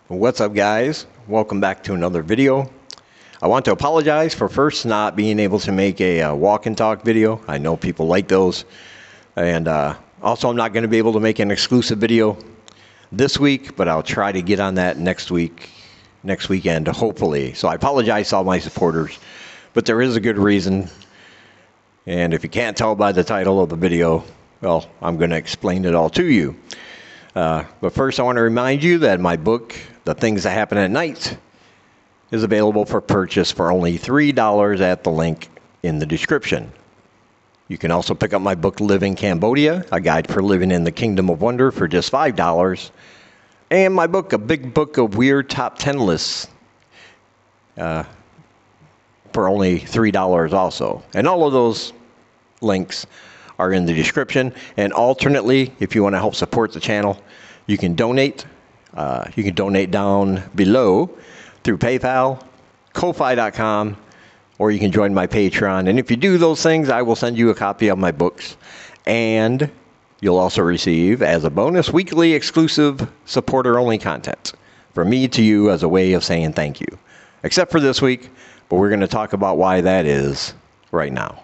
What's up, guys? Welcome back to another video. I want to apologize for first not being able to make a walk and talk video. I know people like those. And also I'm not going to be able to make an exclusive video this week, but I'll try to get on that next weekend, hopefully. So I apologize to all my supporters, but there is a good reason. And if you can't tell by the title of the video, well, I'm going to explain it all to you. But first I want to remind you that my book, The Things That Happen at Night, is available for purchase for only $3 at the link in the description. You can also pick up my book, Living Cambodia, a guide for living in the Kingdom of Wonder, for just $5. And my book, A Big Book of Weird Top 10 Lists, for only $3 also. And all of those links are in the description. And alternately, if you want to help support the channel, you can donate. You can donate down below through PayPal, Ko-Fi.com, or you can join my Patreon. And if you do those things, I will send you a copy of my books. And you'll also receive, as a bonus, weekly exclusive supporter-only content from me to you as a way of saying thank you. Except for this week, but we're going to talk about why that is right now.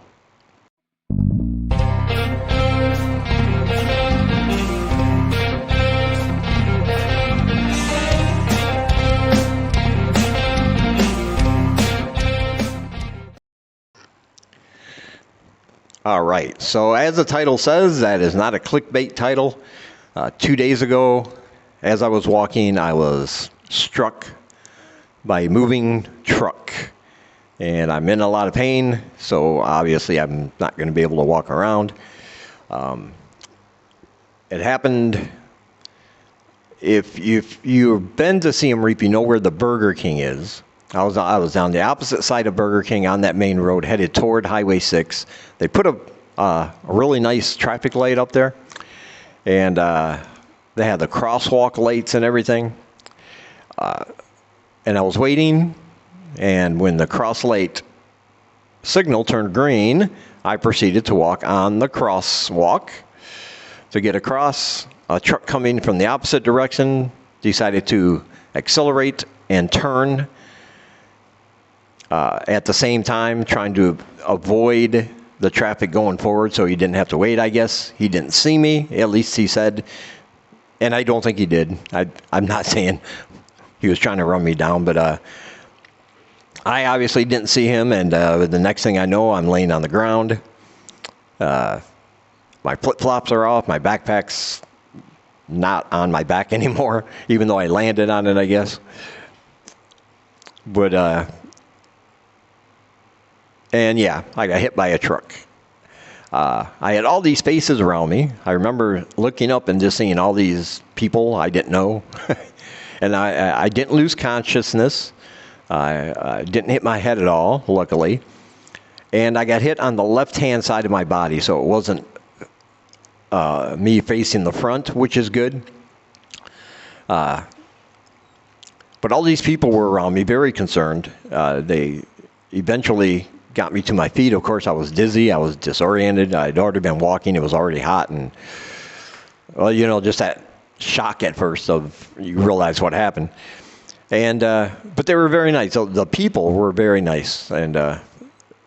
All right, so as the title says, that is not a clickbait title. 2 days ago, as I was walking, I was struck by a moving truck. And I'm in a lot of pain, so obviously I'm not going to be able to walk around. It happened, if you've been to Siem Reap, you know where the Burger King is. I was on the opposite side of Burger King on that main road, headed toward Highway 6. They put a really nice traffic light up there, and they had the crosswalk lights and everything. And I was waiting, and when the cross light signal turned green, I proceeded to walk on the crosswalk. To get across, a truck coming from the opposite direction decided to accelerate and turn at the same time, trying to avoid the traffic going forward so he didn't have to wait, I guess. He didn't see me, at least he said, and I don't think he did. I'm not saying he was trying to run me down, but I obviously didn't see him, and the next thing I know, I'm laying on the ground. My flip-flops are off, my backpack's not on my back anymore, even though I landed on it, I guess. But and yeah, I got hit by a truck. I had all these faces around me. I remember looking up and just seeing all these people I didn't know. And I didn't lose consciousness. I didn't hit my head at all, luckily. And I got hit on the left-hand side of my body, so it wasn't me facing the front, which is good. But all these people were around me, very concerned. They eventually got me to my feet. Of course, I was dizzy. I was disoriented. I'd already been walking. It was already hot. And, well, you know, just that shock at first of you realize what happened. And, but they were very nice. So the people were very nice. And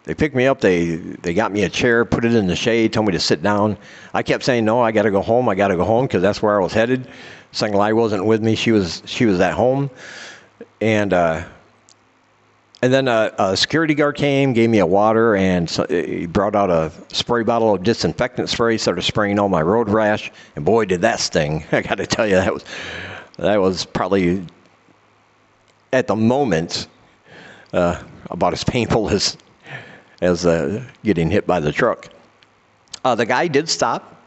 they picked me up. They got me a chair, put it in the shade, told me to sit down. I kept saying, no, I got to go home. I got to go home, because that's where I was headed. Senglai wasn't with me. She was at home. And then a security guard came, gave me a water, and he brought out a spray bottle of disinfectant spray, started spraying all my road rash, and boy, did that sting. I got to tell you, that was probably, at the moment, about as painful as getting hit by the truck. The guy did stop.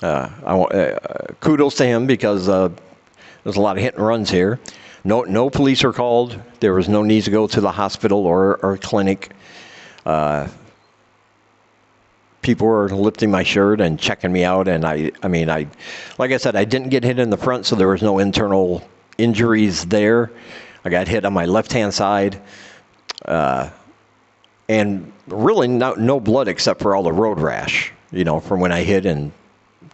Kudos to him, because there's a lot of hit and runs here. No police were called. There was no need to go to the hospital or clinic. People were lifting my shirt and checking me out, and I mean, like I said, I didn't get hit in the front, so there was no internal injuries there. I got hit on my left-hand side, and really no blood except for all the road rash, you know, from when I hit and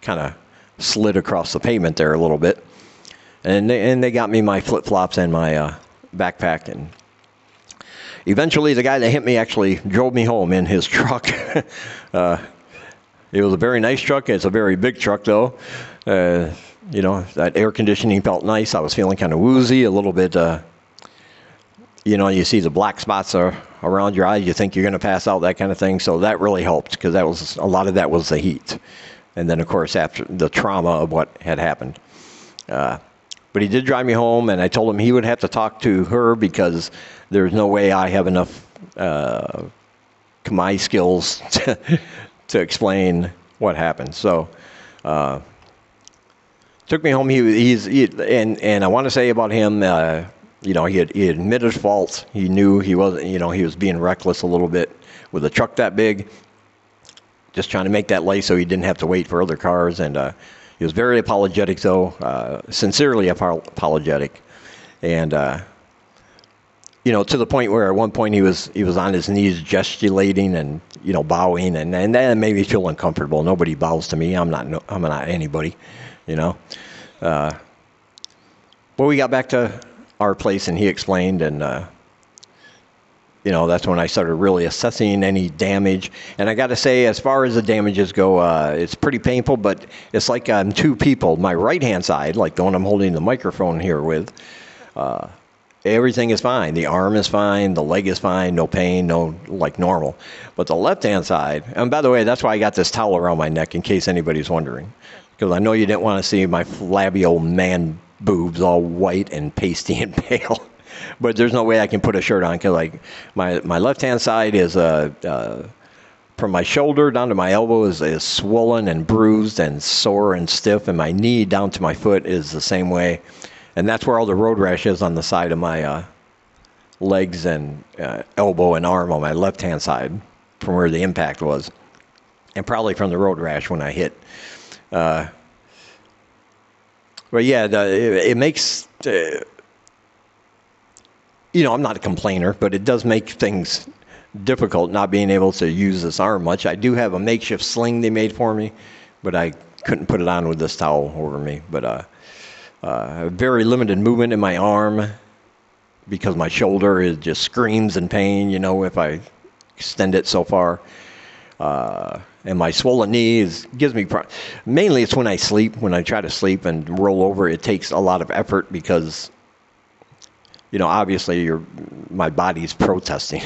kind of slid across the pavement there a little bit. and they got me my flip-flops and my backpack, and eventually the guy that hit me actually drove me home in his truck. It was a very nice truck. It's a very big truck, though. That air conditioning felt nice. I was feeling kind of woozy, a little bit. You see the black spots around your eyes. You think you're going to pass out, that kind of thing. So that really helped, because a lot of that was the heat. And then, of course, after the trauma of what had happened. But he did drive me home, and I told him he would have to talk to her, because there's no way I have enough Khmer skills to explain what happened. So took me home. And I want to say about him, he admitted fault. He knew he wasn't, he was being reckless a little bit with a truck that big, just trying to make that light so he didn't have to wait for other cars. And he was very apologetic, though, sincerely apologetic. And to the point where at one point he was on his knees gesticulating and bowing, and that made me feel uncomfortable. Nobody bows to me. I'm not anybody, But we got back to our place, and he explained, and that's when I started really assessing any damage. And I got to say, as far as the damages go, it's pretty painful, but it's like on two people. My right-hand side, like the one I'm holding the microphone here with, everything is fine. The arm is fine. The leg is fine. No pain, like normal. But the left-hand side, and by the way, that's why I got this towel around my neck, in case anybody's wondering. Because I know you didn't want to see my flabby old man boobs all white and pasty and pale. But there's no way I can put a shirt on, because my left-hand side is from my shoulder down to my elbow is swollen and bruised and sore and stiff, and my knee down to my foot is the same way. And that's where all the road rash is, on the side of my legs and elbow and arm on my left-hand side, from where the impact was, and probably from the road rash when I hit. But yeah, it makes, I'm not a complainer, but it does make things difficult not being able to use this arm much. I do have a makeshift sling they made for me, but I couldn't put it on with this towel over me. But very limited movement in my arm, because my shoulder just screams in pain, if I extend it so far. And my swollen knee gives me mainly it's when I sleep. When I try to sleep and roll over, it takes a lot of effort, because obviously my body's protesting.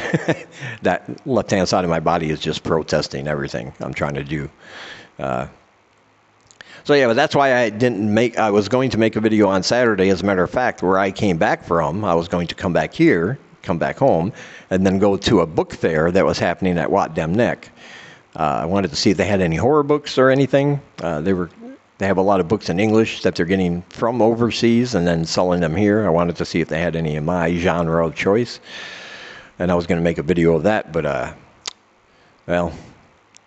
That left-hand side of my body is just protesting everything I'm trying to do. So yeah, but that's why I was going to make a video on Saturday, as a matter of fact, where I came back from. I was going to come back home, and then go to a book fair that was happening at Wat Dem Neck. I wanted to see if they had any horror books or anything. They have a lot of books in English that they're getting from overseas and then selling them here. I wanted to see if they had any in my genre of choice. And I was going to make a video of that, but,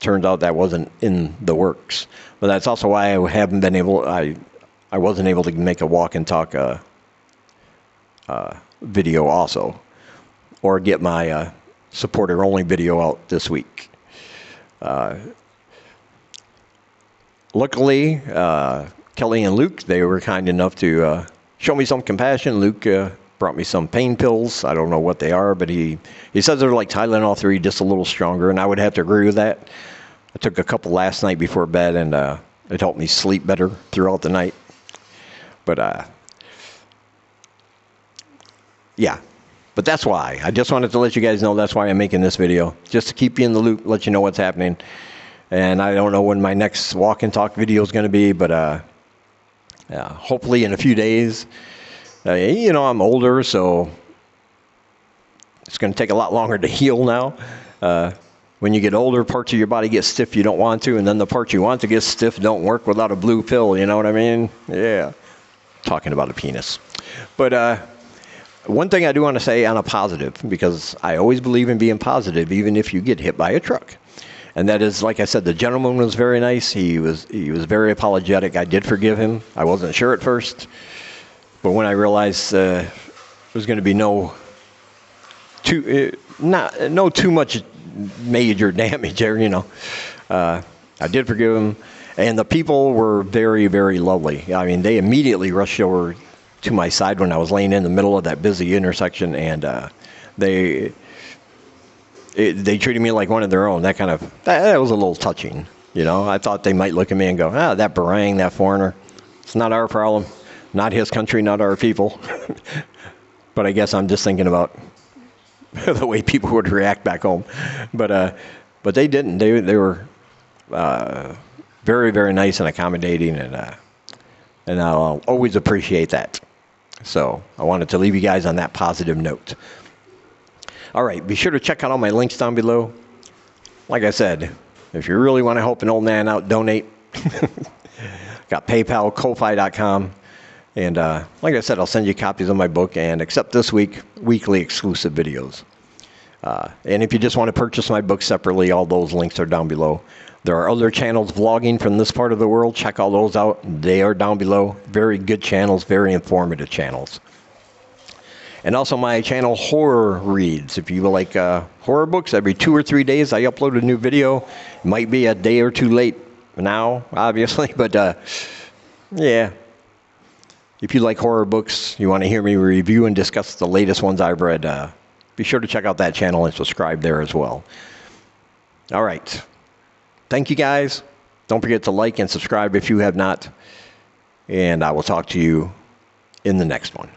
turned out that wasn't in the works. But that's also why I haven't been I wasn't able to make a walk and talk video also, or get my supporter-only video out this week. Luckily, Kelly and Luke, they were kind enough to show me some compassion. Luke brought me some pain pills. I don't know what they are, but he says they're like Tylenol 3, just a little stronger, and I would have to agree with that. I took a couple last night before bed, and it helped me sleep better throughout the night. But yeah. But that's why. I just wanted to let you guys know that's why I'm making this video, just to keep you in the loop, let you know what's happening. And I don't know when my next walk and talk video is going to be, but hopefully in a few days. I'm older, so it's going to take a lot longer to heal now. When you get older, parts of your body get stiff you don't want to, and then the parts you want to get stiff don't work without a blue pill, you know what I mean? Yeah. Talking about a penis. But one thing I do want to say on a positive, because I always believe in being positive, even if you get hit by a truck. And that is, like I said, the gentleman was very nice. He was very apologetic. I did forgive him. I wasn't sure at first. But when I realized there was going to be no too much major damage there, I did forgive him. And the people were very, very lovely. I mean, they immediately rushed over to my side when I was laying in the middle of that busy intersection, and they treated me like one of their own. That was a little touching. You know, I thought they might look at me and go, that barang, that foreigner, it's not our problem, not his country, not our people. But I guess I'm just thinking about the way people would react back home. But they didn't. They were very, very nice and accommodating, and I'll always appreciate that. So I wanted to leave you guys on that positive note. All right, be sure to check out all my links down below. Like I said, if you really want to help an old man out, donate. Got PayPal, Ko-Fi.com. And like I said, I'll send you copies of my book, and except this week, weekly exclusive videos. And if you just want to purchase my book separately, all those links are down below. There are other channels vlogging from this part of the world. Check all those out. They are down below. Very good channels, very informative channels. And also my channel, Horror Reads. If you like horror books, every 2 or 3 days I upload a new video. It might be a day or two late now, obviously, but yeah. If you like horror books, you want to hear me review and discuss the latest ones I've read, be sure to check out that channel and subscribe there as well. All right. Thank you, guys. Don't forget to like and subscribe if you have not. And I will talk to you in the next one.